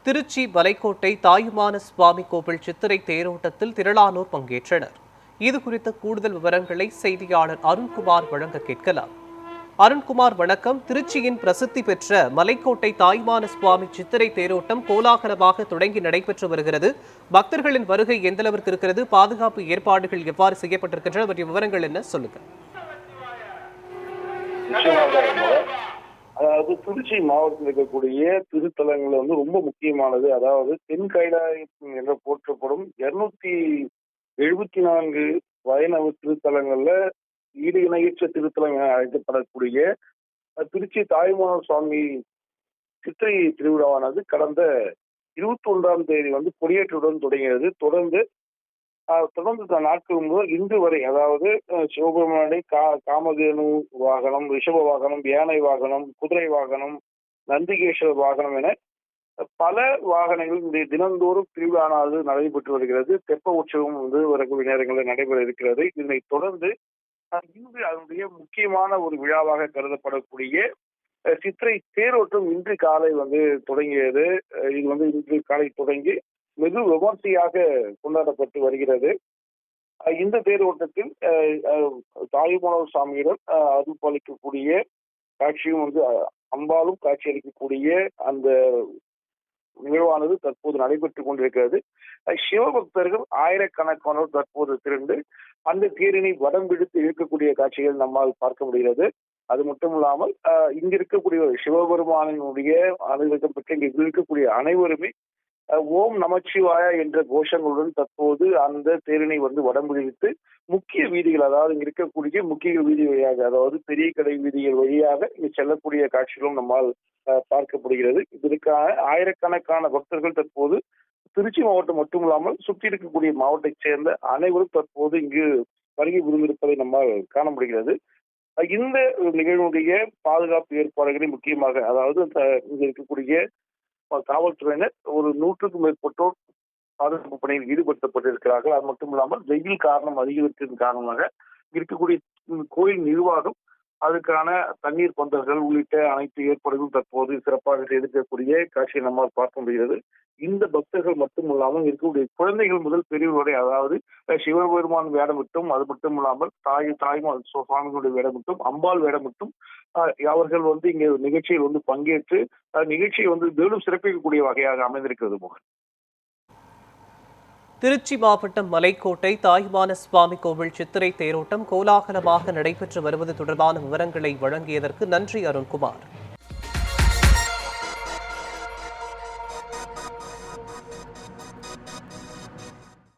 திருச்சி மலைக்கோட்டை தாயுமான சுவாமி கோவில் சித்திரை தேரோட்டத்தில் திரளானோர் பங்கேற்றனர். இது குறித்த கூடுதல் விவரங்களை செய்தியாளர் அருண்குமார் வழங்க கேட்கலாம். அருண்குமார், வணக்கம். திருச்சியின் பிரசித்தி பெற்ற மலைக்கோட்டை தாயுமான சுவாமி சித்திரை தேரோட்டம் கோலாகலமாக தொடங்கி நடைபெற்று வருகிறது. பக்தர்களின் வருகை எந்த அளவிற்கு இருக்கிறது? பாதுகாப்பு ஏற்பாடுகள் எவ்வாறு செய்யப்பட்டிருக்கின்றன? பற்றிய விவரங்கள் என்ன, சொல்லுங்க. அதாவது திருச்சி மாவட்டத்தில் இருக்கக்கூடிய திருத்தலங்கள் ரொம்ப முக்கியமானது. அதாவது தென் கைலாயம் என்ற போற்றப்படும் 274 வைணவ திருத்தலங்கள்ல ஈடு இணையற்ற திருத்தலம் என அழைக்கப்படக்கூடிய திருச்சி தாயுமான சுவாமி சித்திரை திருவிழாவானது கடந்த 21ஆம் தேதி கொடியேற்றத்துடன் தொடங்கியது. தொடர்ந்து நாட்கள் முதல் இன்று வரை, அதாவது சிவபெருமானை காமதேனு வாகனம், ரிஷப வாகனம், யானை வாகனம், குதிரை வாகனம், நந்திகேஸ்வர வாகனம் என பல வாகனங்கள் இந்த தினந்தோறும் திருவிழானது நடைபெற்று வருகிறது. தெப்ப உற்சவம் வரக்கூடிய நேரங்களில் நடைபெற இருக்கிறது. இதனை தொடர்ந்து இன்று அதனுடைய முக்கியமான ஒரு விழாவாக கருதப்படக்கூடிய சித்திரை தேரோட்டம் இன்று காலை தொடங்கியது. இது இன்று காலை தொடங்கி வெகு விமர்சையாக கொண்டாடப்பட்டு வருகிறது. இந்த தேரோட்டத்தில் தாயுமான சாமியிடம் அருள்பாலிக்கக்கூடிய காட்சியும் அம்பாலும் காட்சி அளிக்கக்கூடிய அந்த நிகழ்வானது தற்போது நடைபெற்றுக் கொண்டிருக்கிறது. சிவபக்தர்கள் ஆயிரக்கணக்கானோர் தற்போது திரண்டு அந்த தேரினை வடம் பிடித்து இழுக்கக்கூடிய காட்சிகள் நம்மால் பார்க்க முடிகிறது. அது மட்டும் இல்லாமல் இங்க இருக்கக்கூடிய சிவபெருமானினுடைய அனுகிரகம் பெற்று இங்கு இருக்கக்கூடிய அனைவருமே ஓம் நமச்சிவாயா என்ற கோஷங்களுடன் தற்போது அந்த தேரினை வடம் பிடித்து முக்கிய வீதிகள், அதாவது இங்க இருக்கக்கூடிய முக்கிய வீதி வழியாக, அதாவது பெரிய கடை வீதிகள் வழியாக இங்கு செல்லக்கூடிய காட்சிகளும் நம்மால் பார்க்கப்படுகிறது. இதற்கான ஆயிரக்கணக்கான பக்தர்கள் தற்போது திருச்சி மாவட்டம் மட்டுமில்லாமல் சுற்றி இருக்கக்கூடிய மாவட்டத்தைச் சேர்ந்த அனைவரும் தற்போது இங்கு வருகை புரிந்திருப்பதை நம்மால் காண முடிகிறது. இந்த நிகழ்வுடைய பாதுகாப்பு ஏற்பாடுகளை முக்கியமாக, அதாவது இங்க இருக்கக்கூடிய காவல்துறையினர் ஒரு 100க்கும் மேற்பட்டோர் பாதுகாப்பு பணியில் ஈடுபடுத்தப்பட்டிருக்கிறார்கள். அது மட்டும் இல்லாமல் வெயில் காரணம் அதிகரித்ததன் காரணமாக இருக்கக்கூடிய கோயில் நிர்வாகம் அதுக்கான தண்ணீர் பந்தல்கள் உள்ளிட்ட அனைத்து ஏற்பாடுகளும் தற்போது சிறப்பாக செய்திருக்கக்கூடிய காட்சியை நம்மால் பார்க்க முடிகிறது. இந்த பக்தர்கள் மட்டும் இல்லாமல் இருக்கக்கூடிய குழந்தைகள் முதல் பெரியவருடைய, அதாவது சிவபெருமான் வேடமிட்டும், அது மட்டும் இல்லாமல் தாய்மான் சுவாமிகளுடைய வேடமிட்டும், அம்பாள் வேடமிட்டும் அவர்கள் இங்க நிகழ்ச்சியில் பங்கேற்று நிகழ்ச்சியை மேலும் சிறப்பிக்கக்கூடிய வகையாக அமைந்திருக்கிறது. மோகன், திருச்சி மாவட்டம் மலைக்கோட்டை தாயுமான சுவாமி கோவில் சித்திரை தேரோட்டம் கோலாகலமாக நடைபெற்று வருவது தொடர்பான விவரங்களை வழங்கியதற்கு நன்றி அருண்குமார்.